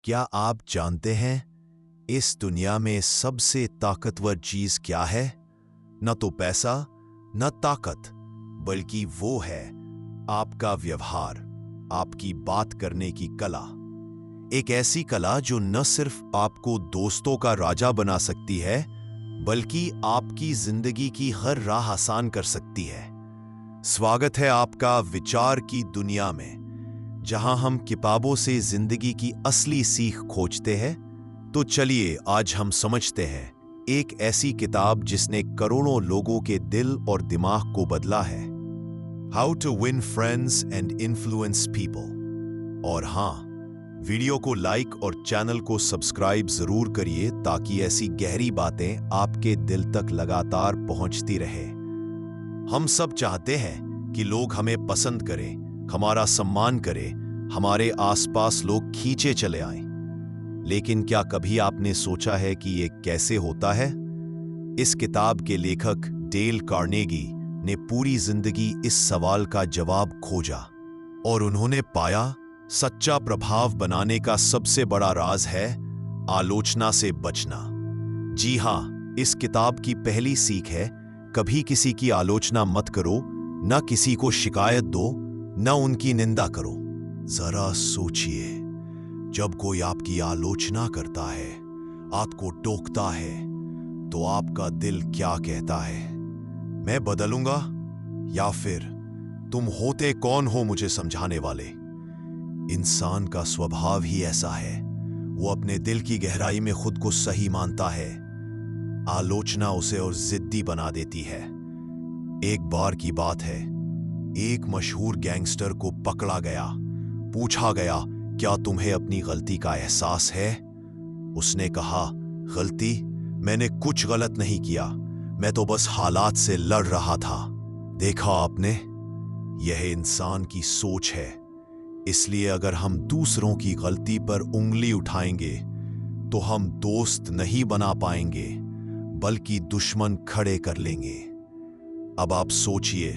क्या आप जानते हैं इस दुनिया में सबसे ताकतवर चीज क्या है? न तो पैसा, न ताकत, बल्कि वो है आपका व्यवहार, आपकी बात करने की कला। एक ऐसी कला जो न सिर्फ आपको दोस्तों का राजा बना सकती है, बल्कि आपकी जिंदगी की हर राह आसान कर सकती है। स्वागत है आपका विचार की दुनिया में, जहां हम किताबों से जिंदगी की असली सीख खोजते हैं। तो चलिए आज हम समझते हैं एक ऐसी किताब जिसने करोड़ों लोगों के दिल और दिमाग को बदला है। How to win friends and influence people. और हाँ, वीडियो को लाइक और चैनल को सब्सक्राइब जरूर करिए ताकि ऐसी गहरी बातें आपके दिल तक लगातार पहुंचती रहे। हम सब चाहते हैं कि लोग हमें पसंद करें, हमारा सम्मान करें, हमारे आसपास लोग खींचे चले आएं। लेकिन क्या कभी आपने सोचा है कि ये कैसे होता है? इस किताब के लेखक डेल कार्नेगी ने पूरी जिंदगी इस सवाल का जवाब खोजा और उन्होंने पाया सच्चा प्रभाव बनाने का सबसे बड़ा राज है आलोचना से बचना। जी हां, इस किताब की पहली सीख है कभी किसी की आलोचना मत करो, न किसी को शिकायत दो, न उनकी निंदा करो। जरा सोचिए, जब कोई आपकी आलोचना करता है, आपको टोकता है, तो आपका दिल क्या कहता है? मैं बदलूंगा? या फिर तुम होते कौन हो मुझे समझाने वाले? इंसान का स्वभाव ही ऐसा है, वो अपने दिल की गहराई में खुद को सही मानता है। आलोचना उसे और जिद्दी बना देती है। एक बार की बात है, एक मशहूर गैंगस्टर को पकड़ा गया। पूछा गया, क्या तुम्हें अपनी गलती का एहसास है? उसने कहा, गलती? मैंने कुछ गलत नहीं किया, मैं तो बस हालात से लड़ रहा था। देखा आपने, यह इंसान की सोच है। इसलिए अगर हम दूसरों की गलती पर उंगली उठाएंगे तो हम दोस्त नहीं बना पाएंगे, बल्कि दुश्मन खड़े कर लेंगे। अब आप सोचिए,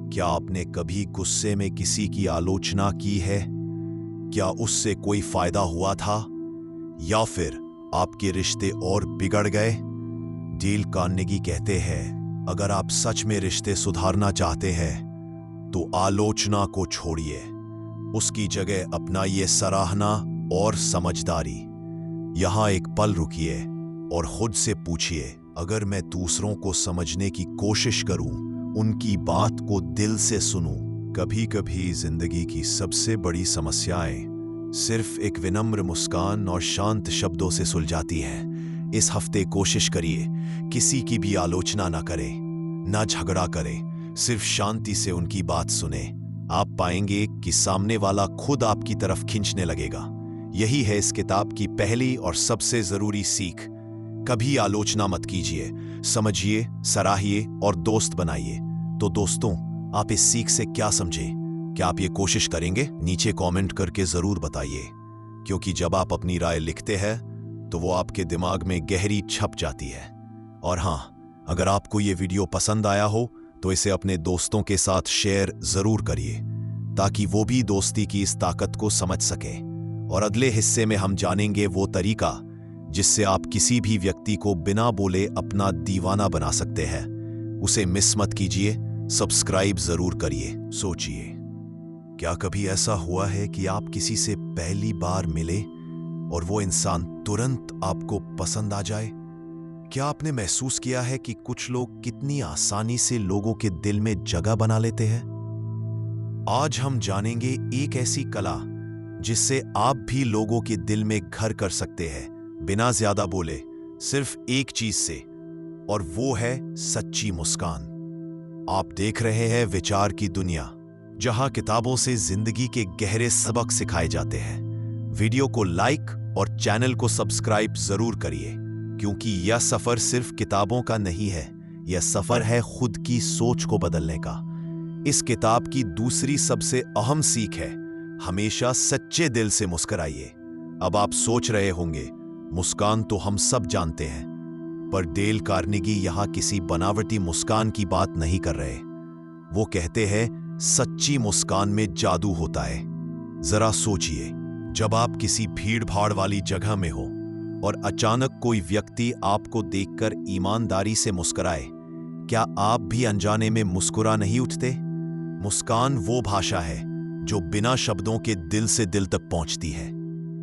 क्या आपने कभी गुस्से में किसी की आलोचना की है? क्या उससे कोई फायदा हुआ था, या फिर आपके रिश्ते और बिगड़ गए? डेल कार्नेगी कहते हैं, अगर आप सच में रिश्ते सुधारना चाहते हैं तो आलोचना को छोड़िए। उसकी जगह अपनाइए सराहना और समझदारी। यहां एक पल रुकिए और खुद से पूछिए, अगर मैं दूसरों को समझने की कोशिश करूं, उनकी बात को दिल से सुनूं। कभी कभी जिंदगी की सबसे बड़ी समस्याएं सिर्फ एक विनम्र मुस्कान और शांत शब्दों से सुलझाती हैं। इस हफ्ते कोशिश करिए किसी की भी आलोचना ना करें, ना झगड़ा करें, सिर्फ शांति से उनकी बात सुने। आप पाएंगे कि सामने वाला खुद आपकी तरफ खींचने लगेगा। यही है इस किताब की पहली और सबसे जरूरी सीख। कभी आलोचना मत कीजिए, समझिए, सराहिए और दोस्त बनाइए। तो दोस्तों, आप इस सीख से क्या समझे? क्या आप ये कोशिश करेंगे? नीचे कमेंट करके जरूर बताइए, क्योंकि जब आप अपनी राय लिखते हैं तो वो आपके दिमाग में गहरी छप जाती है। और हां, अगर आपको ये वीडियो पसंद आया हो तो इसे अपने दोस्तों के साथ शेयर जरूर करिए, ताकि वो भी दोस्ती की इस ताकत को समझ सकें। और अगले हिस्से में हम जानेंगे वो तरीका जिससे आप किसी भी व्यक्ति को बिना बोले अपना दीवाना बना सकते हैं। उसे मिस मत कीजिए, सब्सक्राइब जरूर करिए। सोचिए, क्या कभी ऐसा हुआ है कि आप किसी से पहली बार मिले और वो इंसान तुरंत आपको पसंद आ जाए? क्या आपने महसूस किया है कि कुछ लोग कितनी आसानी से लोगों के दिल में जगह बना लेते हैं? आज हम जानेंगे एक ऐसी कला जिससे आप भी लोगों के दिल में घर कर सकते हैं, बिना ज्यादा बोले, सिर्फ एक चीज से, और वो है सच्ची मुस्कान। आप देख रहे हैं विचार की दुनिया, जहां किताबों से जिंदगी के गहरे सबक सिखाए जाते हैं। वीडियो को लाइक और चैनल को सब्सक्राइब जरूर करिए, क्योंकि यह सफर सिर्फ किताबों का नहीं है, यह सफर है खुद की सोच को बदलने का। इस किताब की दूसरी सबसे अहम सीख है, हमेशा सच्चे दिल से मुस्कुराइए। अब आप सोच रहे होंगे, मुस्कान तो हम सब जानते हैं, पर डेल कार्नेगी यहां किसी बनावटी मुस्कान की बात नहीं कर रहे। वो कहते हैं, सच्ची मुस्कान में जादू होता है। जरा सोचिए, जब आप किसी भीड़-भाड़ वाली जगह में हो और अचानक कोई व्यक्ति आपको देखकर ईमानदारी से मुस्कुराए, क्या आप भी अनजाने में मुस्कुरा नहीं उठते? मुस्कान वो भाषा है जो बिना शब्दों के दिल से दिल तक पहुंचती है।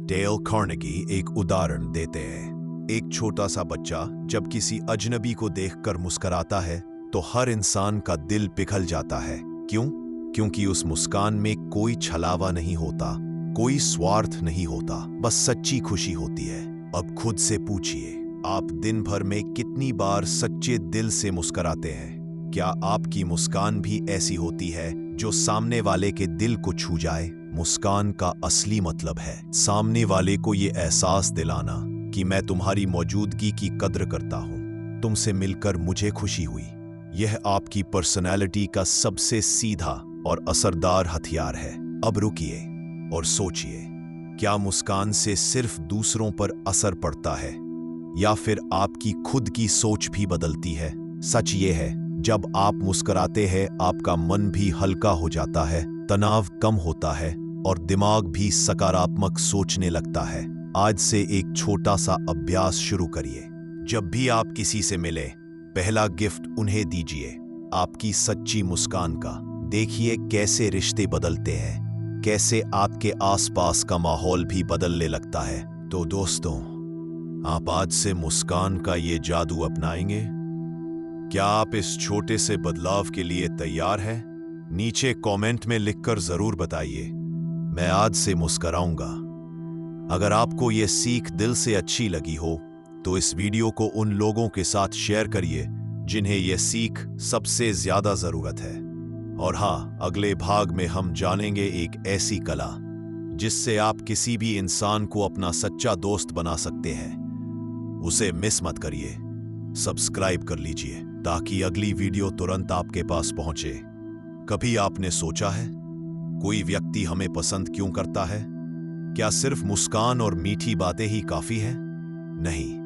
डेल कार्नेगी एक उदाहरण देते हैं। एक छोटा सा बच्चा जब किसी अजनबी को देखकर मुस्कुराता है तो हर इंसान का दिल पिघल जाता है। क्यों? क्योंकि उस मुस्कान में कोई छलावा नहीं होता, कोई स्वार्थ नहीं होता, बस सच्ची खुशी होती है। अब खुद से पूछिए, आप दिन भर में कितनी बार सच्चे दिल से मुस्कुराते हैं? क्या आपकी मुस्कान भी ऐसी होती है जो सामने वाले के दिल को छू जाए? मुस्कान का असली मतलब है सामने वाले को ये एहसास दिलाना कि मैं तुम्हारी मौजूदगी की कद्र करता हूं, तुमसे मिलकर मुझे खुशी हुई। यह आपकी पर्सनैलिटी का सबसे सीधा और असरदार हथियार है। अब रुकिए और सोचिए, क्या मुस्कान से सिर्फ दूसरों पर असर पड़ता है या फिर आपकी खुद की सोच भी बदलती है? सच ये है, जब आप मुस्कुराते हैं आपका मन भी हल्का हो जाता है, तनाव कम होता है और दिमाग भी सकारात्मक सोचने लगता है। आज से एक छोटा सा अभ्यास शुरू करिए। जब भी आप किसी से मिले, पहला गिफ्ट उन्हें दीजिए आपकी सच्ची मुस्कान का। देखिए कैसे रिश्ते बदलते हैं, कैसे आपके आसपास का माहौल भी बदलने लगता है। तो दोस्तों, आप आज से मुस्कान का ये जादू अपनाएंगे? क्या आप इस छोटे से बदलाव के लिए तैयार हैं? नीचे कमेंट में लिखकर जरूर बताइए। मैं आज से मुस्कुराऊंगा। अगर आपको यह सीख दिल से अच्छी लगी हो तो इस वीडियो को उन लोगों के साथ शेयर करिए जिन्हें यह सीख सबसे ज्यादा जरूरत है। और हाँ, अगले भाग में हम जानेंगे एक ऐसी कला जिससे आप किसी भी इंसान को अपना सच्चा दोस्त बना सकते हैं। उसे मिस मत करिए। सब्सक्राइब कर लीजिए ताकि अगली वीडियो तुरंत आपके पास पहुंचे। कभी आपने सोचा है कोई व्यक्ति हमें पसंद क्यों करता है? क्या सिर्फ मुस्कान और मीठी बातें ही काफी है? नहीं,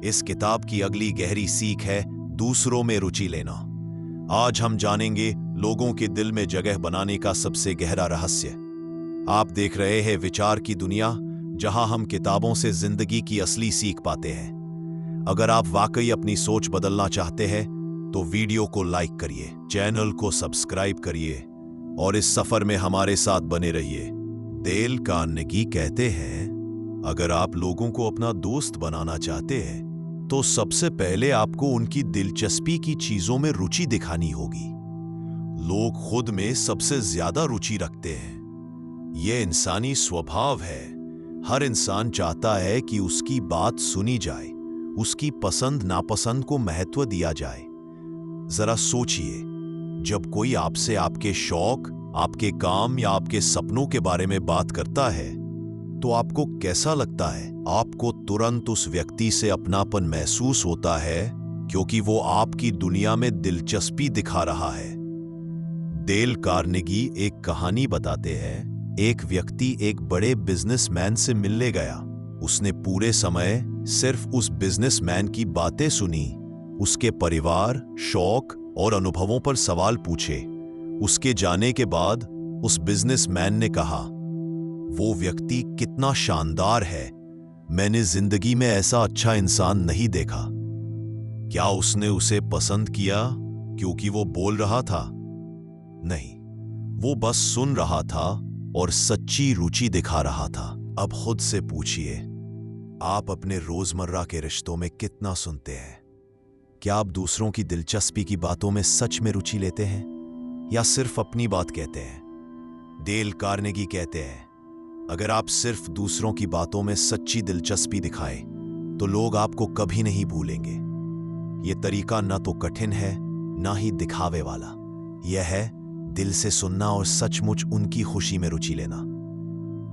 इस किताब की अगली गहरी सीख है दूसरों में रुचि लेना। आज हम जानेंगे लोगों के दिल में जगह बनाने का सबसे गहरा रहस्य। आप देख रहे हैं विचार की दुनिया, जहां हम किताबों से जिंदगी की असली सीख पाते हैं। अगर आप वाकई अपनी सोच बदलना चाहते हैं तो वीडियो को लाइक करिए, चैनल को सब्सक्राइब करिए और इस सफर में हमारे साथ बने रहिए। डेल कार्नेगी कहते हैं, अगर आप लोगों को अपना दोस्त बनाना चाहते हैं तो सबसे पहले आपको उनकी दिलचस्पी की चीजों में रुचि दिखानी होगी। लोग खुद में सबसे ज्यादा रुचि रखते हैं। यह इंसानी स्वभाव है। हर इंसान चाहता है कि उसकी बात सुनी जाए, उसकी पसंद नापसंद को महत्व दिया जाए। जरा सोचिए, जब कोई आपसे आपके शौक, आपके काम या आपके सपनों के बारे में बात करता है तो आपको कैसा लगता है? आपको तुरंत उस व्यक्ति से अपनापन महसूस होता है क्योंकि वो आपकी दुनिया में दिलचस्पी दिखा रहा है। डेल कार्नेगी एक कहानी बताते हैं। एक व्यक्ति एक बड़े बिजनेसमैन से मिलने गया। उसने पूरे समय सिर्फ उस बिजनेसमैन की बातें सुनी, उसके परिवार, शौक और अनुभवों पर सवाल पूछे। उसके जाने के बाद उस बिजनेसमैन ने कहा, वो व्यक्ति कितना शानदार है, मैंने जिंदगी में ऐसा अच्छा इंसान नहीं देखा। क्या उसने उसे पसंद किया क्योंकि वो बोल रहा था? नहीं, वो बस सुन रहा था और सच्ची रुचि दिखा रहा था। अब खुद से पूछिए, आप अपने रोजमर्रा के रिश्तों में कितना सुनते हैं? क्या आप दूसरों की दिलचस्पी की बातों में सच में रुचि लेते हैं या सिर्फ अपनी बात कहते हैं? डेल कार्नेगी कहते हैं, अगर आप सिर्फ दूसरों की बातों में सच्ची दिलचस्पी दिखाएं तो लोग आपको कभी नहीं भूलेंगे। यह तरीका ना तो कठिन है ना ही दिखावे वाला। यह है दिल से सुनना और सचमुच उनकी खुशी में रुचि लेना।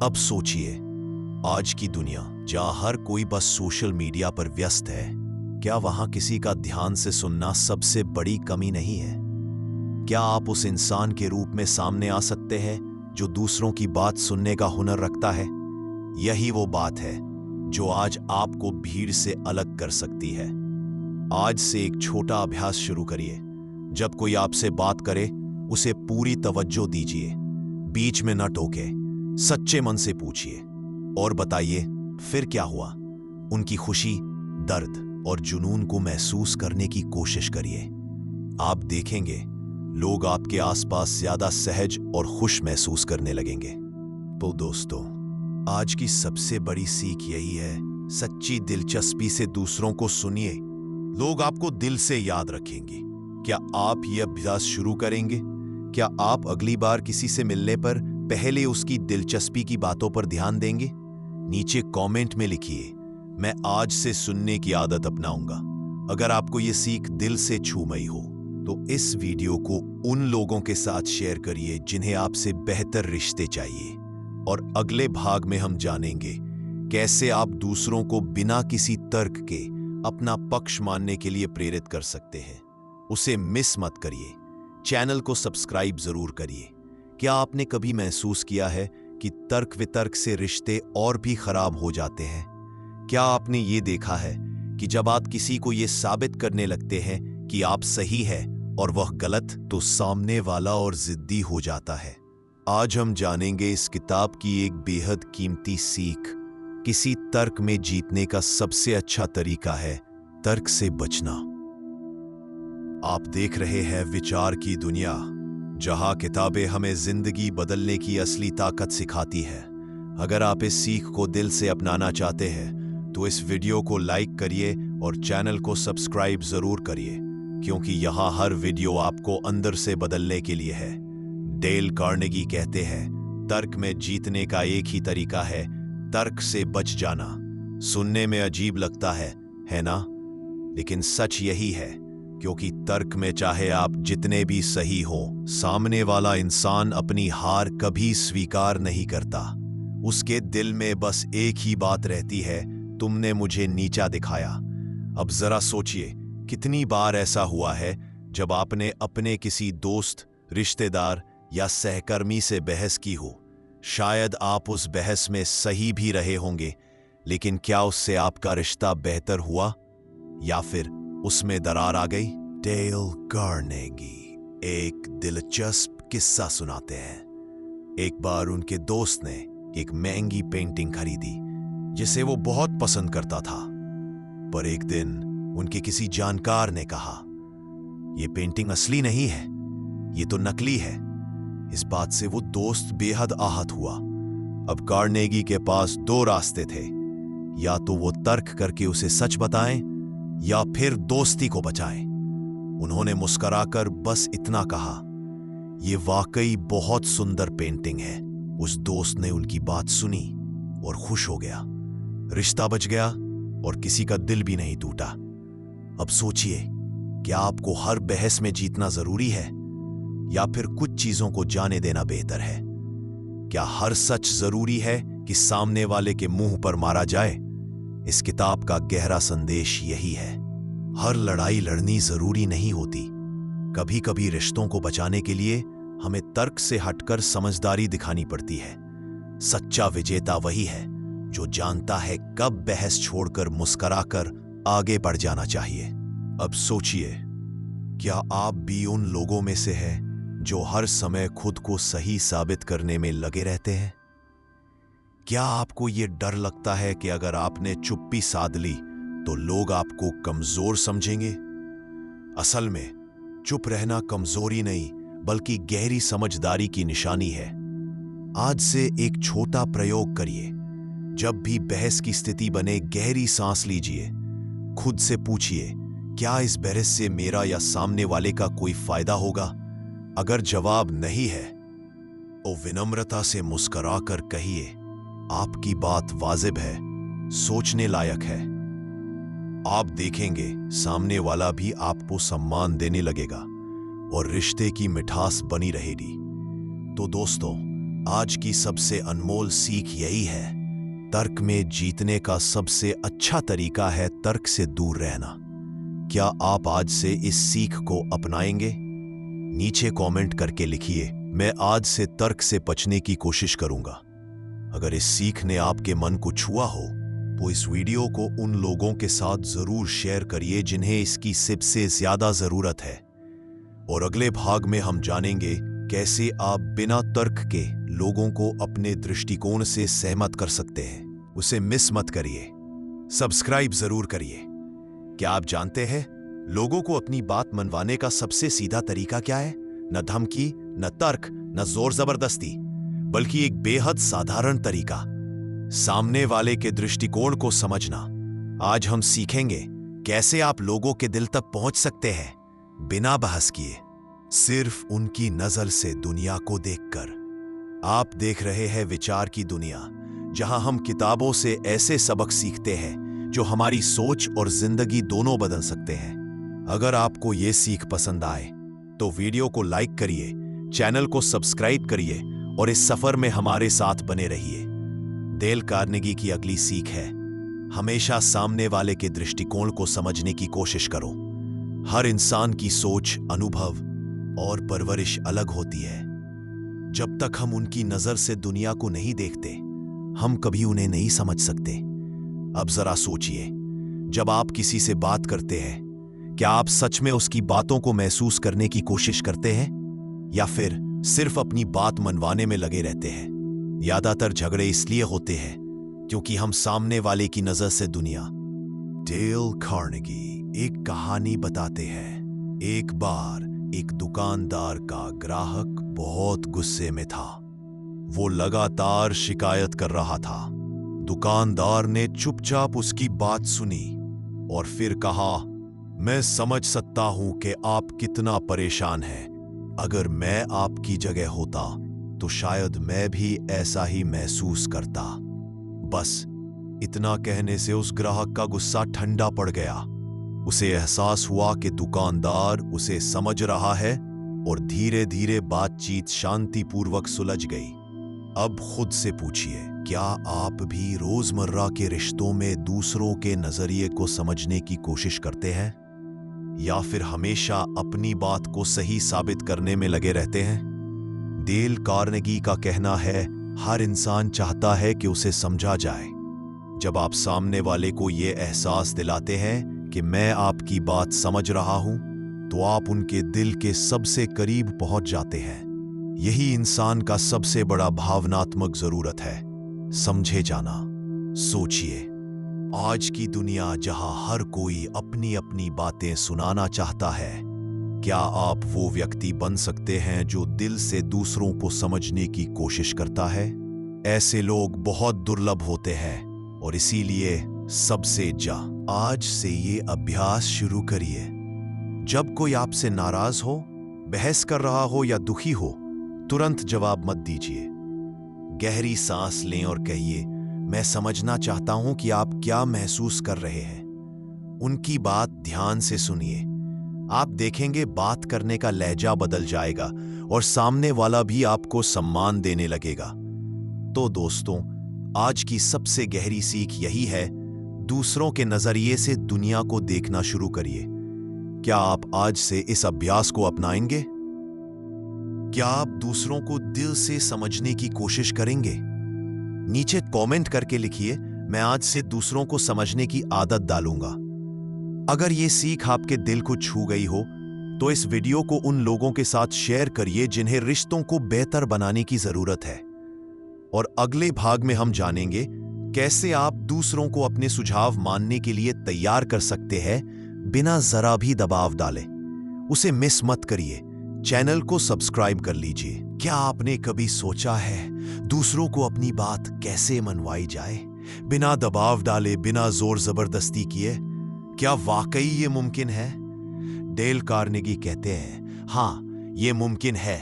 अब सोचिए, आज की दुनिया जहां हर कोई बस सोशल मीडिया पर व्यस्त है, क्या वहां किसी का ध्यान से सुनना सबसे बड़ी कमी नहीं है? क्या आप उस इंसान के रूप में सामने आ सकते हैं जो दूसरों की बात सुनने का हुनर रखता है? यही वो बात है जो आज आपको भीड़ से अलग कर सकती है। आज से एक छोटा अभ्यास शुरू करिए। जब कोई आपसे बात करे, उसे पूरी तवज्जो दीजिए, बीच में न टोके, सच्चे मन से पूछिए, और बताइए फिर क्या हुआ। उनकी खुशी, दर्द और जुनून को महसूस करने की कोशिश करिए। आप देखेंगे लोग आपके आसपास ज्यादा सहज और खुश महसूस करने लगेंगे। तो दोस्तों, आज की सबसे बड़ी सीख यही है, सच्ची दिलचस्पी से दूसरों को सुनिए। लोग आपको दिल से याद रखेंगे। क्या आप यह अभ्यास शुरू करेंगे? क्या आप अगली बार किसी से मिलने पर पहले उसकी दिलचस्पी की बातों पर ध्यान देंगे? नीचे कमेंट में लिखिए, मैं आज से सुनने की आदत अपनाऊंगा। अगर आपको यह सीख दिल से छूमई हो तो इस वीडियो को उन लोगों के साथ शेयर करिए जिन्हें आपसे बेहतर रिश्ते चाहिए। और अगले भाग में हम जानेंगे कैसे आप दूसरों को बिना किसी तर्क के अपना पक्ष मानने के लिए प्रेरित कर सकते हैं। उसे मिस मत करिए। चैनल को सब्सक्राइब जरूर करिए। क्या आपने कभी महसूस किया है कि तर्क वितर्क से रिश्ते और भी खराब हो जाते हैं? क्या आपने ये देखा है कि जब आप किसी को ये साबित करने लगते हैं कि आप सही है और वह गलत, तो सामने वाला और जिद्दी हो जाता है। आज हम जानेंगे इस किताब की एक बेहद कीमती सीख। किसी तर्क में जीतने का सबसे अच्छा तरीका है तर्क से बचना। आप देख रहे हैं विचार की दुनिया, जहां किताबें हमें जिंदगी बदलने की असली ताकत सिखाती है। अगर आप इस सीख को दिल से अपनाना चाहते हैं तो इस वीडियो को लाइक करिए और चैनल को सब्सक्राइब जरूर करिए, क्योंकि यहाँ हर वीडियो आपको अंदर से बदलने के लिए है। डेल कार्नेगी कहते हैं, तर्क में जीतने का एक ही तरीका है, तर्क से बच जाना। सुनने में अजीब लगता है ना? लेकिन सच यही है, क्योंकि तर्क में चाहे आप जितने भी सही हो, सामने वाला इंसान अपनी हार कभी स्वीकार नहीं करता। उसके दिल में बस एक ही बात रहती है, तुमने मुझे नीचा दिखाया। अब जरा सोचिए, कितनी बार ऐसा हुआ है जब आपने अपने किसी दोस्त, रिश्तेदार या सहकर्मी से बहस की हो। शायद आप उस बहस में सही भी रहे होंगे, लेकिन क्या उससे आपका रिश्ता बेहतर हुआ या फिर उसमें दरार आ गई? डेल कार्नेगी एक दिलचस्प किस्सा सुनाते हैं। एक बार उनके दोस्त ने एक महंगी पेंटिंग खरीदी जिसे वो बहुत पसंद करता था। पर एक दिन उनके किसी जानकार ने कहा, यह पेंटिंग असली नहीं है, ये तो नकली है। इस बात से वो दोस्त बेहद आहत हुआ। अब कार्नेगी के पास दो रास्ते थे, या तो वो तर्क करके उसे सच बताएं या फिर दोस्ती को बचाएं। उन्होंने मुस्कुराकर बस इतना कहा, यह वाकई बहुत सुंदर पेंटिंग है। उस दोस्त ने उनकी बात सुनी और खुश हो गया। रिश्ता बच गया और किसी का दिल भी नहीं टूटा। अब सोचिए, क्या आपको हर बहस में जीतना जरूरी है या फिर कुछ चीजों को जाने देना बेहतर है? क्या हर सच जरूरी है कि सामने वाले के मुंह पर मारा जाए? इस किताब का गहरा संदेश यही है, हर लड़ाई लड़नी जरूरी नहीं होती। कभी कभी रिश्तों को बचाने के लिए हमें तर्क से हटकर समझदारी दिखानी पड़ती है। सच्चा विजेता वही है जो जानता है कब बहस छोड़कर मुस्कुराकर आगे बढ़ जाना चाहिए। अब सोचिए, क्या आप भी उन लोगों में से हैं जो हर समय खुद को सही साबित करने में लगे रहते हैं? क्या आपको यह डर लगता है कि अगर आपने चुप्पी साध ली तो लोग आपको कमजोर समझेंगे? असल में चुप रहना कमजोरी नहीं, बल्कि गहरी समझदारी की निशानी है। आज से एक छोटा प्रयोग करिए। जब भी बहस की स्थिति बने, गहरी सांस लीजिए। खुद से पूछिए, क्या इस बहस से मेरा या सामने वाले का कोई फायदा होगा? अगर जवाब नहीं है तो विनम्रता से मुस्कुराकर कहिए, आपकी बात वाजिब है, सोचने लायक है। आप देखेंगे सामने वाला भी आपको सम्मान देने लगेगा और रिश्ते की मिठास बनी रहेगी। तो दोस्तों, आज की सबसे अनमोल सीख यही है, तर्क में जीतने का सबसे अच्छा तरीका है तर्क से दूर रहना। क्या आप आज से इस सीख को अपनाएंगे? नीचे कमेंट करके लिखिए, मैं आज से तर्क से बचने की कोशिश करूंगा। अगर इस सीख ने आपके मन को छुआ हो तो इस वीडियो को उन लोगों के साथ जरूर शेयर करिए जिन्हें इसकी सबसे ज्यादा जरूरत है। और अगले भाग में हम जानेंगे कैसे आप बिना तर्क के लोगों को अपने दृष्टिकोण से सहमत कर सकते हैं। उसे मिस मत करिए। सब्सक्राइब जरूर करिए। क्या आप जानते हैं लोगों को अपनी बात मनवाने का सबसे सीधा तरीका क्या है? न धमकी, न तर्क, न जोर जबरदस्ती, बल्कि एक बेहद साधारण तरीका, सामने वाले के दृष्टिकोण को समझना। आज हम सीखेंगे कैसे आप लोगों के दिल तक पहुंच सकते हैं बिना बहस किए, सिर्फ उनकी नजर से दुनिया को देखकर। आप देख रहे हैं विचार की दुनिया, जहां हम किताबों से ऐसे सबक सीखते हैं जो हमारी सोच और जिंदगी दोनों बदल सकते हैं। अगर आपको ये सीख पसंद आए तो वीडियो को लाइक करिए, चैनल को सब्सक्राइब करिए और इस सफर में हमारे साथ बने रहिए। डेल कार्नेगी की अगली सीख है, हमेशा सामने वाले के दृष्टिकोण को समझने की कोशिश करो। हर इंसान की सोच, अनुभव और परवरिश अलग होती है। जब तक हम उनकी नजर से दुनिया को नहीं देखते, हम कभी उन्हें नहीं समझ सकते। अब जरा सोचिए, जब आप किसी से बात करते हैं, क्या आप सच में उसकी बातों को महसूस करने की कोशिश करते हैं या फिर सिर्फ अपनी बात मनवाने में लगे रहते हैं? ज्यादातर झगड़े इसलिए होते हैं क्योंकि हम सामने वाले की नजर से दुनिया। डेल कार्नेगी एक कहानी बताते हैं। एक बार एक दुकानदार का ग्राहक बहुत गुस्से में था। वो लगातार शिकायत कर रहा था। दुकानदार ने चुपचाप उसकी बात सुनी और फिर कहा, मैं समझ सकता हूं कि आप कितना परेशान हैं। अगर मैं आपकी जगह होता तो शायद मैं भी ऐसा ही महसूस करता। बस इतना कहने से उस ग्राहक का गुस्सा ठंडा पड़ गया। उसे एहसास हुआ कि दुकानदार उसे समझ रहा है और धीरे धीरे बातचीत शांतिपूर्वक सुलझ गई। अब खुद से पूछिए, क्या आप भी रोजमर्रा के रिश्तों में दूसरों के नजरिए को समझने की कोशिश करते हैं या फिर हमेशा अपनी बात को सही साबित करने में लगे रहते हैं? डेल कार्नेगी का कहना है, हर इंसान चाहता है कि उसे समझा जाए। जब आप सामने वाले को यह एहसास दिलाते हैं कि मैं आपकी बात समझ रहा हूं, तो आप उनके दिल के सबसे करीब पहुंच जाते हैं। यही इंसान का सबसे बड़ा भावनात्मक जरूरत है, समझे जाना। सोचिए, आज की दुनिया जहां हर कोई अपनी अपनी बातें सुनाना चाहता है, क्या आप वो व्यक्ति बन सकते हैं जो दिल से दूसरों को समझने की कोशिश करता है? ऐसे लोग बहुत दुर्लभ होते हैं और इसीलिए सबसे आज से ये अभ्यास शुरू करिए। जब कोई आपसे नाराज हो, बहस कर रहा हो या दुखी हो, तुरंत जवाब मत दीजिए। गहरी सांस लें और कहिए, मैं समझना चाहता हूं कि आप क्या महसूस कर रहे हैं। उनकी बात ध्यान से सुनिए। आप देखेंगे बात करने का लहजा बदल जाएगा और सामने वाला भी आपको सम्मान देने लगेगा। तो दोस्तों, आज की सबसे गहरी सीख यही है, दूसरों के नजरिए से दुनिया को देखना शुरू करिए। क्या आप आज से इस अभ्यास को अपनाएंगे? क्या आप दूसरों को दिल से समझने की कोशिश करेंगे? नीचे कमेंट करके लिखिए, मैं आज से दूसरों को समझने की आदत डालूंगा। अगर ये सीख आपके दिल को छू गई हो, तो इस वीडियो को उन लोगों के साथ शेयर करिए जिन्हें रिश्तों को बेहतर बनाने की जरूरत है। और अगले भाग में हम जानेंगे कैसे आप दूसरों को अपने सुझाव मानने के लिए तैयार कर सकते हैं बिना जरा भी दबाव डाले। उसे मिस मत करिए। चैनल को सब्सक्राइब कर लीजिए। क्या आपने कभी सोचा है दूसरों को अपनी बात कैसे मनवाई जाए, बिना दबाव डाले, बिना जोर जबरदस्ती किए? क्या वाकई ये मुमकिन है? डेल कार्नेगी कहते हैं, हाँ, ये मुमकिन है।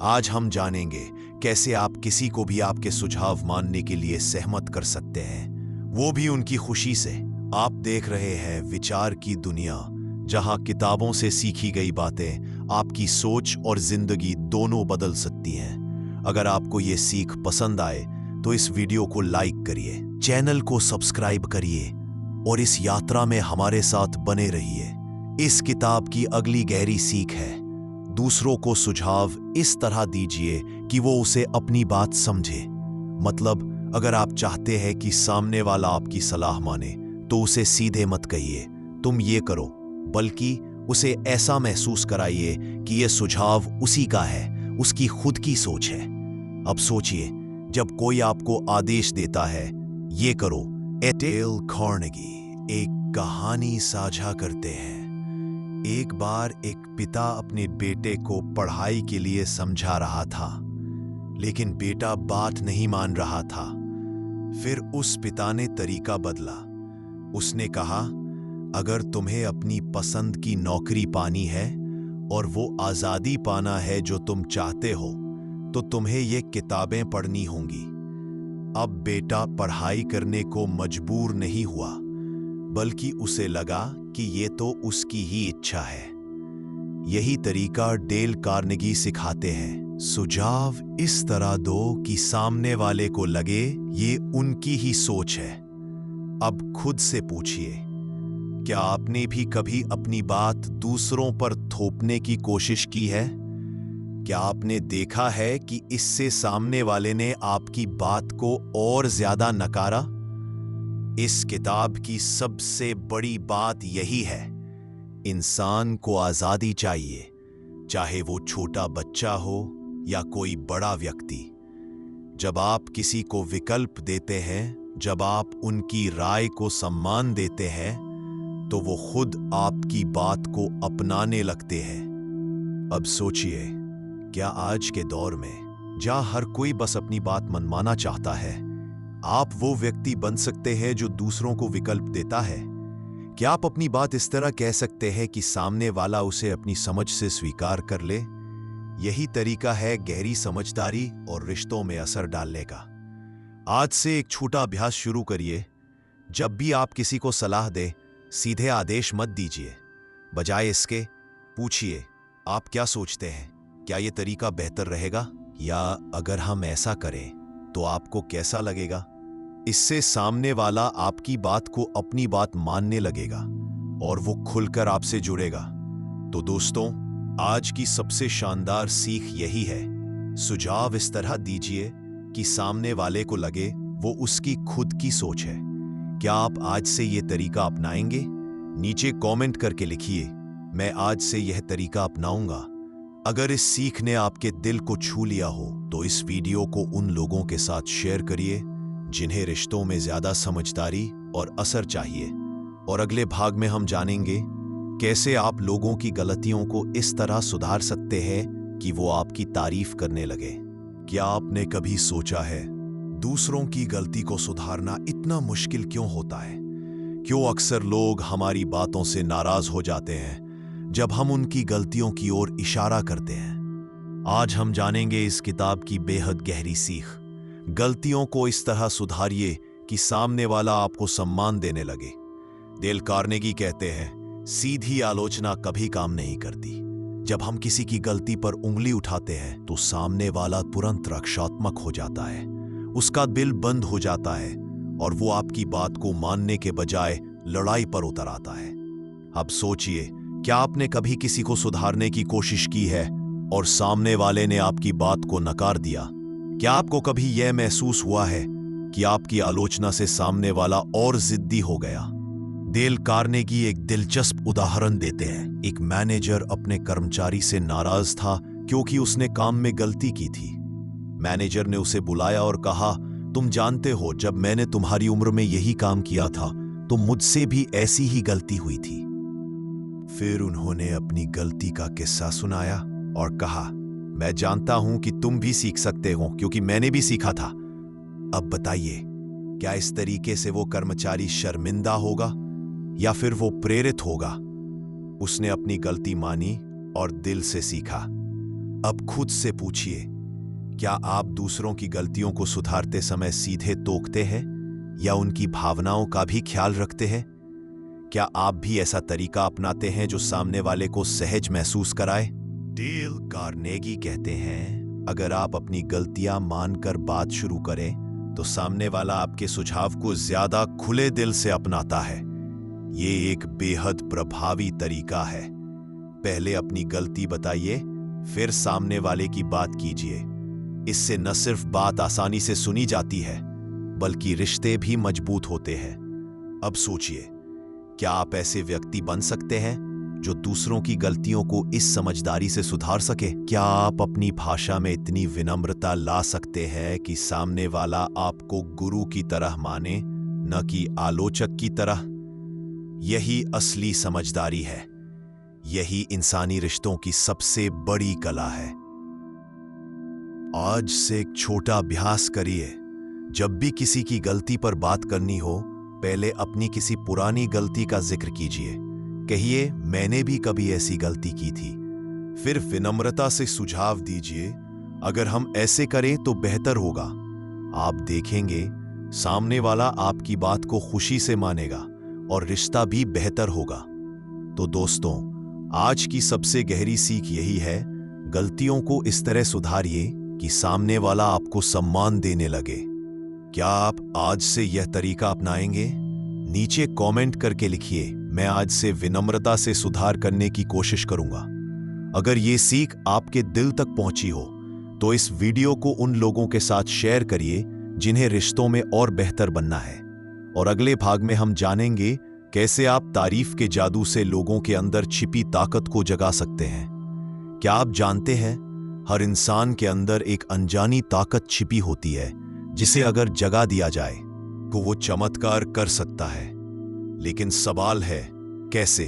आज हम जानेंगे कैसे आप किसी को भी आपके सुझाव मानने के लिए सहमत कर सकते हैं, वो भी उनकी खुशी से। आप देख रहे हैं विचार की दुनिया, जहां किताबों से सीखी गई बातें आपकी सोच और जिंदगी दोनों बदल सकती हैं। अगर आपको ये सीख पसंद आए तो इस वीडियो को लाइक करिए, चैनल को सब्सक्राइब करिए और इस यात्रा में हमारे साथ बने रहिए। इस किताब की अगली गहरी सीख है, दूसरों को सुझाव इस तरह दीजिए कि वो उसे अपनी बात समझे। मतलब, अगर आप चाहते हैं कि सामने वाला आपकी सलाह माने, तो उसे सीधे मत कहिए तुम ये करो, बल्कि उसे ऐसा महसूस कराइए कि यह सुझाव उसी का है, उसकी खुद की सोच है। अब सोचिए, जब कोई आपको आदेश देता है ये करो। डेल कार्नेगी एक कहानी साझा करते हैं। एक बार एक पिता अपने बेटे को पढ़ाई के लिए समझा रहा था, लेकिन बेटा बात नहीं मान रहा था। फिर उस पिता ने तरीका बदला। उसने कहा, अगर तुम्हें अपनी पसंद की नौकरी पानी है और वो आज़ादी पाना है जो तुम चाहते हो, तो तुम्हें ये किताबें पढ़नी होंगी। अब बेटा पढ़ाई करने को मजबूर नहीं हुआ, बल्कि उसे लगा कि ये तो उसकी ही इच्छा है। यही तरीका डेल कार्नेगी सिखाते हैं। सुझाव इस तरह दो कि सामने वाले को लगे ये उनकी ही सोच है। अब खुद से पूछिए, क्या आपने भी कभी अपनी बात दूसरों पर थोपने की कोशिश की है? क्या आपने देखा है कि इससे सामने वाले ने आपकी बात को और ज्यादा नकारा? इस किताब की सबसे बड़ी बात यही है, इंसान को आजादी चाहिए, चाहे वो छोटा बच्चा हो या कोई बड़ा व्यक्ति। जब आप किसी को विकल्प देते हैं, जब आप उनकी राय को सम्मान देते हैं, तो वो खुद आपकी बात को अपनाने लगते हैं। अब सोचिए, क्या आज के दौर में जहां हर कोई बस अपनी बात मनवाना चाहता है, आप वो व्यक्ति बन सकते हैं जो दूसरों को विकल्प देता है? क्या आप अपनी बात इस तरह कह सकते हैं कि सामने वाला उसे अपनी समझ से स्वीकार कर ले? यही तरीका है गहरी समझदारी और रिश्तों में असर डालने का। आज से एक छोटा अभ्यास शुरू करिए। जब भी आप किसी को सलाह दें, सीधे आदेश मत दीजिए। बजाय इसके पूछिए, आप क्या सोचते हैं? क्या ये तरीका बेहतर रहेगा? या अगर हम ऐसा करें तो आपको कैसा लगेगा? इससे सामने वाला आपकी बात को अपनी बात मानने लगेगा और वो खुलकर आपसे जुड़ेगा। तो दोस्तों, आज की सबसे शानदार सीख यही है, सुझाव इस तरह दीजिए कि सामने वाले को लगे वो उसकी खुद की सोच है। क्या आप आज से ये तरीका अपनाएंगे? नीचे कमेंट करके लिखिए, मैं आज से यह तरीका अपनाऊंगा। अगर इस सीख ने आपके दिल को छू लिया हो, तो इस वीडियो को उन लोगों के साथ शेयर करिए जिन्हें रिश्तों में ज्यादा समझदारी और असर चाहिए। और अगले भाग में हम जानेंगे कैसे आप लोगों की गलतियों को इस तरह सुधार सकते हैं कि वो आपकी तारीफ करने लगे। क्या आपने कभी सोचा है, दूसरों की गलती को सुधारना इतना मुश्किल क्यों होता है? क्यों अक्सर लोग हमारी बातों से नाराज हो जाते हैं जब हम उनकी गलतियों की ओर इशारा करते हैं? आज हम जानेंगे इस किताब की बेहद गहरी सीख। गलतियों को इस तरह सुधारिए कि सामने वाला आपको सम्मान देने लगे। डेल कार्नेगी कहते हैं, सीधी आलोचना कभी काम नहीं करती। जब हम किसी की गलती पर उंगली उठाते हैं, तो सामने वाला तुरंत रक्षात्मक हो जाता है, उसका दिल बंद हो जाता है और वो आपकी बात को मानने के बजाय लड़ाई पर उतर आता है। अब सोचिए, क्या आपने कभी किसी को सुधारने की कोशिश की है और सामने वाले ने आपकी बात को नकार दिया? क्या आपको कभी यह महसूस हुआ है कि आपकी आलोचना से सामने वाला और जिद्दी हो गया? डेल कार्नेगी एक दिलचस्प उदाहरण देते हैं। एक मैनेजर अपने कर्मचारी से नाराज था क्योंकि उसने काम में गलती की थी। मैनेजर ने उसे बुलाया और कहा, तुम जानते हो, जब मैंने तुम्हारी उम्र में यही काम किया था तो मुझसे भी ऐसी ही गलती हुई थी। फिर उन्होंने अपनी गलती का किस्सा सुनाया और कहा, मैं जानता हूं कि तुम भी सीख सकते हो क्योंकि मैंने भी सीखा था। अब बताइए, क्या इस तरीके से वो कर्मचारी शर्मिंदा होगा या फिर वो प्रेरित होगा? उसने अपनी गलती मानी और दिल से सीखा। अब खुद से पूछिए, क्या आप दूसरों की गलतियों को सुधारते समय सीधे टोकते हैं या उनकी भावनाओं का भी ख्याल रखते हैं? क्या आप भी ऐसा तरीका अपनाते हैं जो सामने वाले को सहज महसूस कराए? डेल कार्नेगी कहते हैं, अगर आप अपनी गलतियां मानकर बात शुरू करें, तो सामने वाला आपके सुझाव को ज्यादा खुले दिल से अपनाता है। ये एक बेहद प्रभावी तरीका है। पहले अपनी गलती बताइए, फिर सामने वाले की बात कीजिए। इससे न सिर्फ बात आसानी से सुनी जाती है, बल्कि रिश्ते भी मजबूत होते हैं। अब सोचिए, क्या आप ऐसे व्यक्ति बन सकते हैं जो दूसरों की गलतियों को इस समझदारी से सुधार सके। क्या आप अपनी भाषा में इतनी विनम्रता ला सकते हैं कि सामने वाला आपको गुरु की तरह माने, न कि आलोचक की तरह? यही असली समझदारी है। यही इंसानी रिश्तों की सबसे बड़ी कला है। आज से एक छोटा अभ्यास करिए। जब भी किसी की गलती पर बात करनी हो, पहले अपनी किसी पुरानी गलती का जिक्र कीजिए। कहिए, मैंने भी कभी ऐसी गलती की थी। फिर विनम्रता से सुझाव दीजिए, अगर हम ऐसे करें तो बेहतर होगा। आप देखेंगे, सामने वाला आपकी बात को खुशी से मानेगा और रिश्ता भी बेहतर होगा। तो दोस्तों, आज की सबसे गहरी सीख यही है, गलतियों को इस तरह सुधारिए कि सामने वाला आपको सम्मान देने लगे। क्या आप आज से यह तरीका अपनाएंगे? नीचे कमेंट करके लिखिए, मैं आज से विनम्रता से सुधार करने की कोशिश करूंगा। अगर ये सीख आपके दिल तक पहुंची हो, तो इस वीडियो को उन लोगों के साथ शेयर करिए जिन्हें रिश्तों में और बेहतर बनना है। और अगले भाग में हम जानेंगे कैसे आप तारीफ के जादू से लोगों के अंदर छिपी ताकत को जगा सकते हैं। क्या आप जानते हैं, हर इंसान के अंदर एक अनजानी ताकत छिपी होती है, जिसे अगर जगा दिया जाए तो वो चमत्कार कर सकता है। लेकिन सवाल है, कैसे?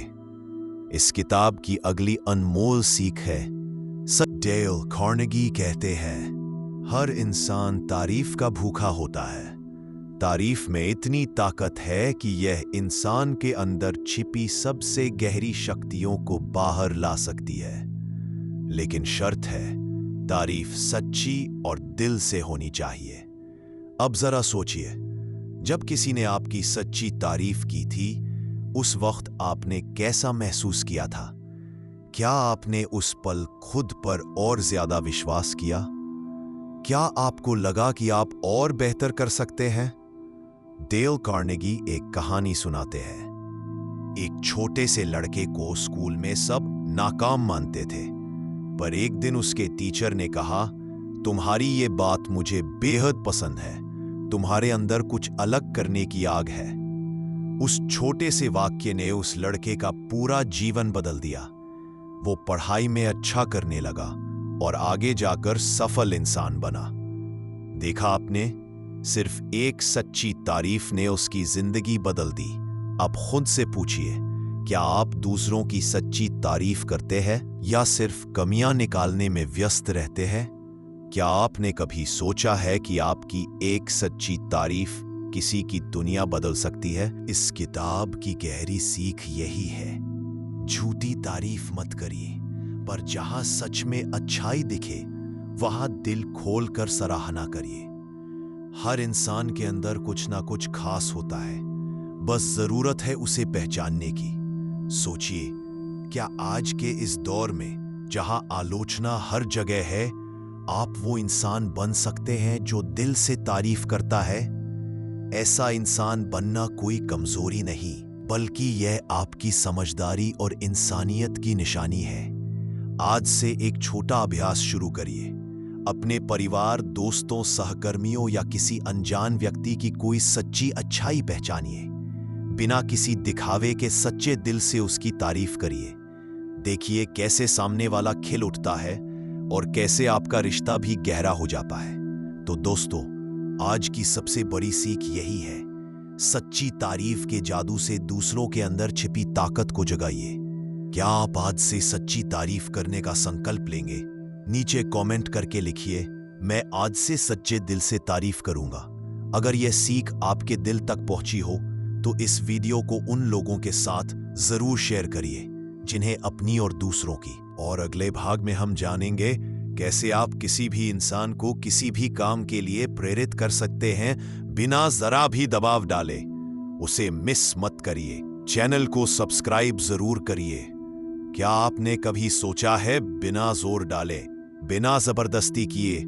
इस किताब की अगली अनमोल सीख है, डेल कार्नेगी कहते हैं, हर इंसान तारीफ का भूखा होता है। तारीफ में इतनी ताकत है कि यह इंसान के अंदर छिपी सबसे गहरी शक्तियों को बाहर ला सकती है। लेकिन शर्त है, तारीफ सच्ची और दिल से होनी चाहिए। अब जरा सोचिए, जब किसी ने आपकी सच्ची तारीफ की थी, उस वक्त आपने कैसा महसूस किया था? क्या आपने उस पल खुद पर और ज्यादा विश्वास किया? क्या आपको लगा कि आप और बेहतर कर सकते हैं? डेल कार्नेगी एक कहानी सुनाते हैं। एक छोटे से लड़के को स्कूल में सब नाकाम मानते थे, पर एक दिन उसके टीचर ने कहा, तुम्हारी ये बात मुझे बेहद पसंद है, तुम्हारे अंदर कुछ अलग करने की आग है। उस छोटे से वाक्य ने उस लड़के का पूरा जीवन बदल दिया। वो पढ़ाई में अच्छा करने लगा और आगे जाकर सफल इंसान बना। देखा आपने, सिर्फ एक सच्ची तारीफ ने उसकी जिंदगी बदल दी। अब खुद से पूछिए, क्या आप दूसरों की सच्ची तारीफ करते हैं या सिर्फ कमियां निकालने में व्यस्त रहते हैं? क्या आपने कभी सोचा है कि आपकी एक सच्ची तारीफ किसी की दुनिया बदल सकती है? इस किताब की गहरी सीख यही है, झूठी तारीफ मत करिए, पर जहां सच में अच्छाई दिखे, वहां दिल खोलकर सराहना करिए। हर इंसान के अंदर कुछ ना कुछ खास होता है, बस जरूरत है उसे पहचानने की। सोचिए, क्या आज के इस दौर में जहां आलोचना हर जगह है, आप वो इंसान बन सकते हैं जो दिल से तारीफ करता है? ऐसा इंसान बनना कोई कमजोरी नहीं, बल्कि यह आपकी समझदारी और इंसानियत की निशानी है। आज से एक छोटा अभ्यास शुरू करिए। अपने परिवार, दोस्तों, सहकर्मियों या किसी अनजान व्यक्ति की कोई सच्ची अच्छाई पहचानिए। बिना किसी दिखावे के सच्चे दिल से उसकी तारीफ करिए। देखिए कैसे सामने वाला खिल उठता है और कैसे आपका रिश्ता भी गहरा हो जाता है। तो दोस्तों, आज की सबसे बड़ी सीख यही है, सच्ची तारीफ के जादू से दूसरों के अंदर छिपी ताकत को जगाइए। क्या आप आज से सच्ची तारीफ करने का संकल्प लेंगे? नीचे कमेंट करके लिखिए, मैं आज से सच्चे दिल से तारीफ करूंगा। अगर यह सीख आपके दिल तक पहुंची हो, तो इस वीडियो को उन लोगों के साथ जरूर शेयर करिए जिन्हें अपनी और दूसरों की। और अगले भाग में हम जानेंगे कैसे आप किसी भी इंसान को किसी भी काम के लिए प्रेरित कर सकते हैं बिना जरा भी दबाव डाले। उसे मिस मत करिए। चैनल को सब्सक्राइब जरूर करिए। क्या आपने कभी सोचा है, बिना जोर डाले, बिना जबरदस्ती किए,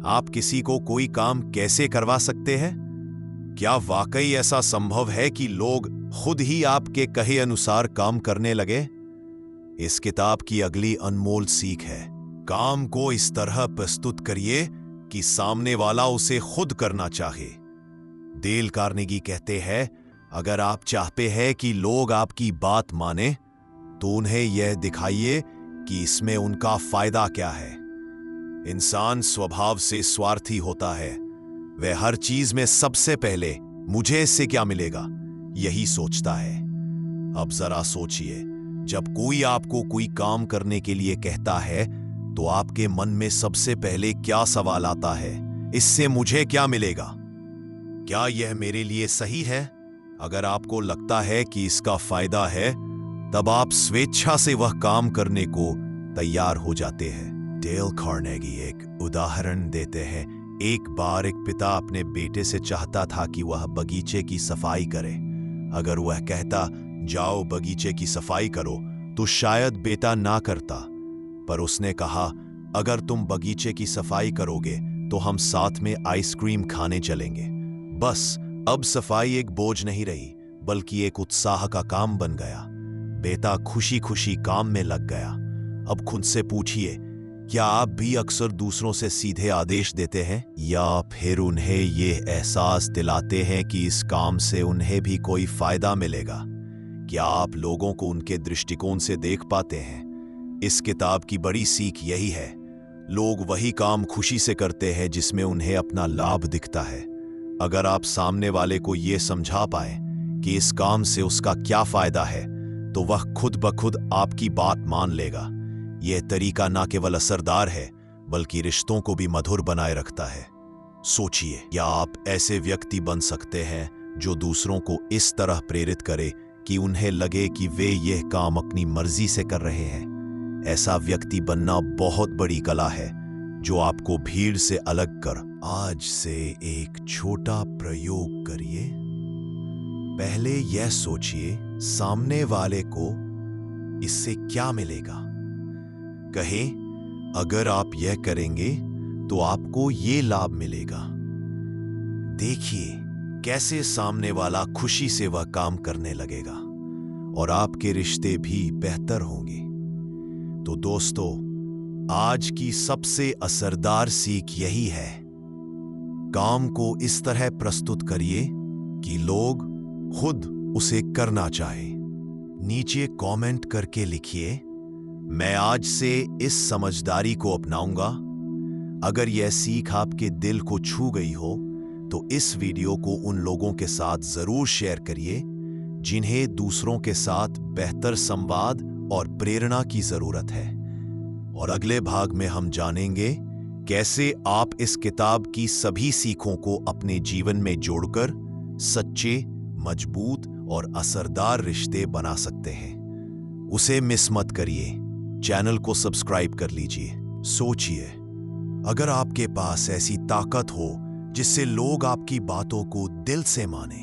आप किसी को कोई काम कैसे करवा सकते हैं? क्या वाकई ऐसा संभव है कि लोग खुद ही आपके कहे अनुसार काम करने लगे? इस किताब की अगली अनमोल सीख है, काम को इस तरह प्रस्तुत करिए कि सामने वाला उसे खुद करना चाहे। डेल कार्नेगी कहते हैं, अगर आप चाहते हैं कि लोग आपकी बात माने, तो उन्हें यह दिखाइए कि इसमें उनका फायदा क्या है। इंसान स्वभाव से स्वार्थी होता है। वह हर चीज में सबसे पहले मुझे इससे क्या मिलेगा यही सोचता है। अब जरा सोचिए, जब कोई आपको कोई काम करने के लिए कहता है तो आपके मन में सबसे पहले क्या सवाल आता है? इससे मुझे क्या मिलेगा? क्या यह मेरे लिए सही है? अगर आपको लगता है कि इसका फायदा है, तब आप स्वेच्छा से वह काम करने को तैयार हो जाते हैं। डेल कार्नेगी एक उदाहरण देते हैं। एक बार एक पिता अपने बेटे से चाहता था कि वह बगीचे की सफाई करे। अगर वह कहता, जाओ बगीचे की सफाई करो, तो शायद बेटा ना करता। पर उसने कहा, अगर तुम बगीचे की सफाई करोगे तो हम साथ में आइसक्रीम खाने चलेंगे। बस अब सफाई एक बोझ नहीं रही, बल्कि एक उत्साह का काम बन गया। बेटा खुशी खुशी काम में लग गया। अब खुद से पूछिए, क्या आप भी अक्सर दूसरों से सीधे आदेश देते हैं, या फिर उन्हें यह एहसास दिलाते हैं कि इस काम से उन्हें भी कोई फायदा मिलेगा? क्या आप लोगों को उनके दृष्टिकोण से देख पाते हैं? इस किताब की बड़ी सीख यही है, लोग वही काम खुशी से करते हैं जिसमें उन्हें अपना लाभ दिखता है। अगर आप सामने वाले को यह समझा पाए कि इस काम से उसका क्या फायदा है, तो वह खुद ब खुद आपकी बात मान लेगा। यह तरीका ना केवल असरदार है, बल्कि रिश्तों को भी मधुर बनाए रखता है। सोचिए, या आप ऐसे व्यक्ति बन सकते हैं जो दूसरों को इस तरह प्रेरित करे कि उन्हें लगे कि वे यह काम अपनी मर्जी से कर रहे हैं। ऐसा व्यक्ति बनना बहुत बड़ी कला है, जो आपको भीड़ से अलग कर। आज से एक छोटा प्रयोग करिए। पहले यह सोचिए, सामने वाले को इससे क्या मिलेगा। कहें, अगर आप यह करेंगे तो आपको ये लाभ मिलेगा। देखिए कैसे सामने वाला खुशी से वह काम करने लगेगा और आपके रिश्ते भी बेहतर होंगे। तो दोस्तों, आज की सबसे असरदार सीख यही है, काम को इस तरह प्रस्तुत करिए कि लोग खुद उसे करना चाहें। नीचे कमेंट करके लिखिए, मैं आज से इस समझदारी को अपनाऊंगा। अगर यह सीख आपके दिल को छू गई हो, तो इस वीडियो को उन लोगों के साथ जरूर शेयर करिए जिन्हें दूसरों के साथ बेहतर संवाद और प्रेरणा की जरूरत है। और अगले भाग में हम जानेंगे कैसे आप इस किताब की सभी सीखों को अपने जीवन में जोड़कर सच्चे, मजबूत और असरदार रिश्ते बना सकते हैं। उसे मिस मत करिए। चैनल को सब्सक्राइब कर लीजिए। सोचिए, अगर आपके पास ऐसी ताकत हो जिससे लोग आपकी बातों को दिल से माने,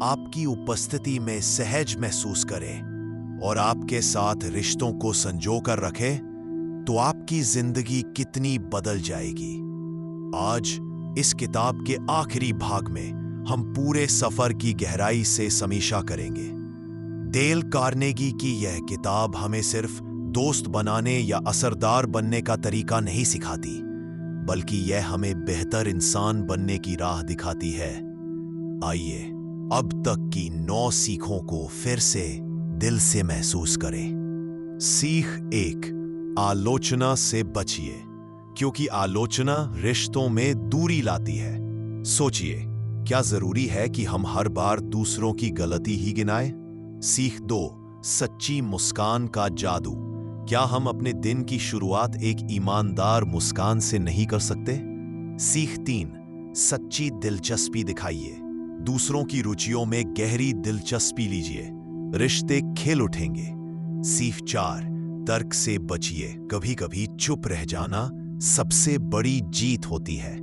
आपकी उपस्थिति में सहज महसूस करें और आपके साथ रिश्तों को संजो कर रखें, तो आपकी जिंदगी कितनी बदल जाएगी। आज इस किताब के आखिरी भाग में हम पूरे सफर की गहराई से समीक्षा करेंगे। डेल कार्नेगी की यह किताब हमें सिर्फ दोस्त बनाने या असरदार बनने का तरीका नहीं सिखाती, बल्कि यह हमें बेहतर इंसान बनने की राह दिखाती है। आइए अब तक की 9 सीखों को फिर से दिल से महसूस करें। सीख 1, आलोचना से बचिए, क्योंकि आलोचना रिश्तों में दूरी लाती है। सोचिए, क्या जरूरी है कि हम हर बार दूसरों की गलती ही गिनाएं? सीख 2, सच्ची मुस्कान का जादू। क्या हम अपने दिन की शुरुआत एक ईमानदार मुस्कान से नहीं कर सकते? सीख 3, सच्ची दिलचस्पी दिखाइए। दूसरों की रुचियों में गहरी दिलचस्पी लीजिए, रिश्ते खिल उठेंगे। सीख 4, तर्क से बचिए। कभी कभी चुप रह जाना सबसे बड़ी जीत होती है।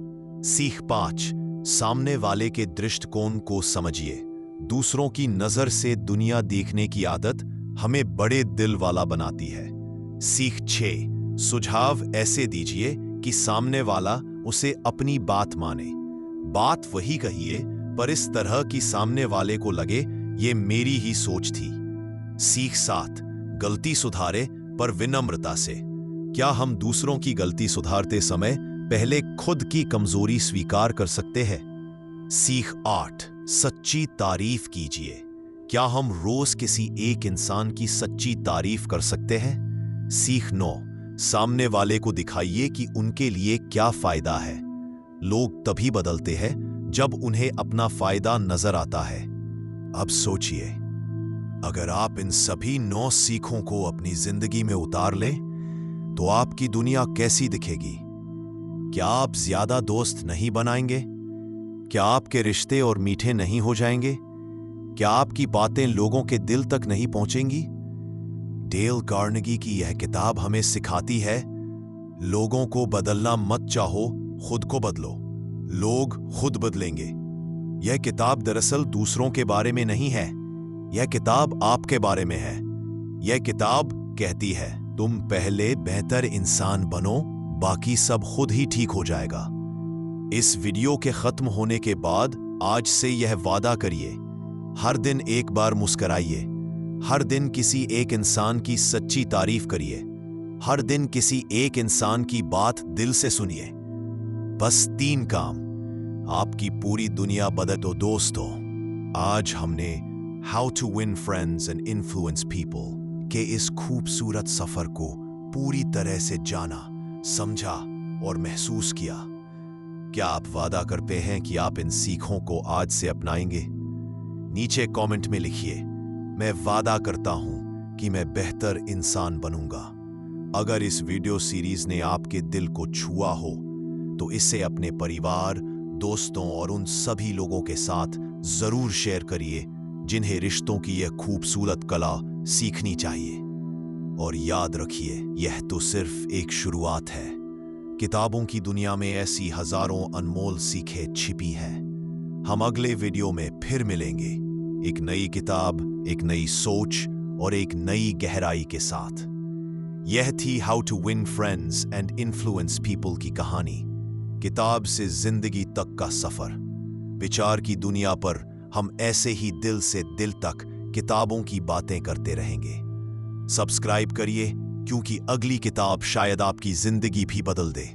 सीख 5, सामने वाले के दृष्टिकोण को समझिए। दूसरों की नजर से दुनिया देखने की आदत हमें बड़े दिल वाला बनाती है। सीख 6, सुझाव ऐसे दीजिए कि सामने वाला उसे अपनी बात माने। बात वही कहिए, पर इस तरह कि सामने वाले को लगे ये मेरी ही सोच थी। सीख 7, गलती सुधारे पर विनम्रता से। क्या हम दूसरों की गलती सुधारते समय पहले खुद की कमजोरी स्वीकार कर सकते हैं? सीख 8, सच्ची तारीफ कीजिए। क्या हम रोज किसी एक इंसान की सच्ची तारीफ कर सकते हैं? सीख 9, सामने वाले को दिखाइए कि उनके लिए क्या फायदा है। लोग तभी बदलते हैं जब उन्हें अपना फायदा नजर आता है। अब सोचिए, अगर आप इन सभी 9 सीखों को अपनी जिंदगी में उतार लें, तो आपकी दुनिया कैसी दिखेगी? क्या आप ज्यादा दोस्त नहीं बनाएंगे? क्या आपके रिश्ते और मीठे नहीं हो जाएंगे? क्या आपकी बातें लोगों के दिल तक नहीं पहुंचेंगी? डेल कार्नेगी की यह किताब हमें सिखाती है, लोगों को बदलना मत चाहो, खुद को बदलो। लोग खुद बदलेंगे। यह किताब दरअसल दूसरों के बारे में नहीं है, यह किताब आपके बारे में है। यह किताब कहती है, तुम पहले बेहतर इंसान बनो, बाकी सब खुद ही ठीक हो जाएगा। इस वीडियो के खत्म होने के बाद आज से यह वादा करिए, हर दिन एक बार मुस्कराइए, हर दिन किसी एक इंसान की सच्ची तारीफ करिए, हर दिन किसी एक इंसान की बात दिल से सुनिए। बस 3 काम, आपकी पूरी दुनिया बदल दो। दोस्तों, आज हमने how to win friends and influence people के इस खूबसूरत सफर को पूरी तरह से जाना, समझा और महसूस किया। क्या आप वादा करते हैं कि आप इन सीखों को आज से अपनाएंगे? नीचे कमेंट में लिखिए, मैं वादा करता हूं कि मैं बेहतर इंसान बनूंगा। अगर इस वीडियो सीरीज ने आपके दिल को छुआ हो, तो इसे अपने परिवार, दोस्तों और उन सभी लोगों के साथ जरूर शेयर करिए जिन्हें रिश्तों की यह खूबसूरत कला सीखनी चाहिए। और याद रखिए, यह तो सिर्फ एक शुरुआत है। किताबों की दुनिया में ऐसी हजारों अनमोल सीखें छिपी हैं। हम अगले वीडियो में फिर मिलेंगे, एक नई किताब, एक नई सोच और एक नई गहराई के साथ। यह थी how to win friends and influence people की कहानी, किताब से जिंदगी तक का सफर। विचार की दुनिया पर हम ऐसे ही दिल से दिल तक किताबों की बातें करते रहेंगे। सब्सक्राइब करिए, क्योंकि अगली किताब शायद आपकी जिंदगी भी बदल दे।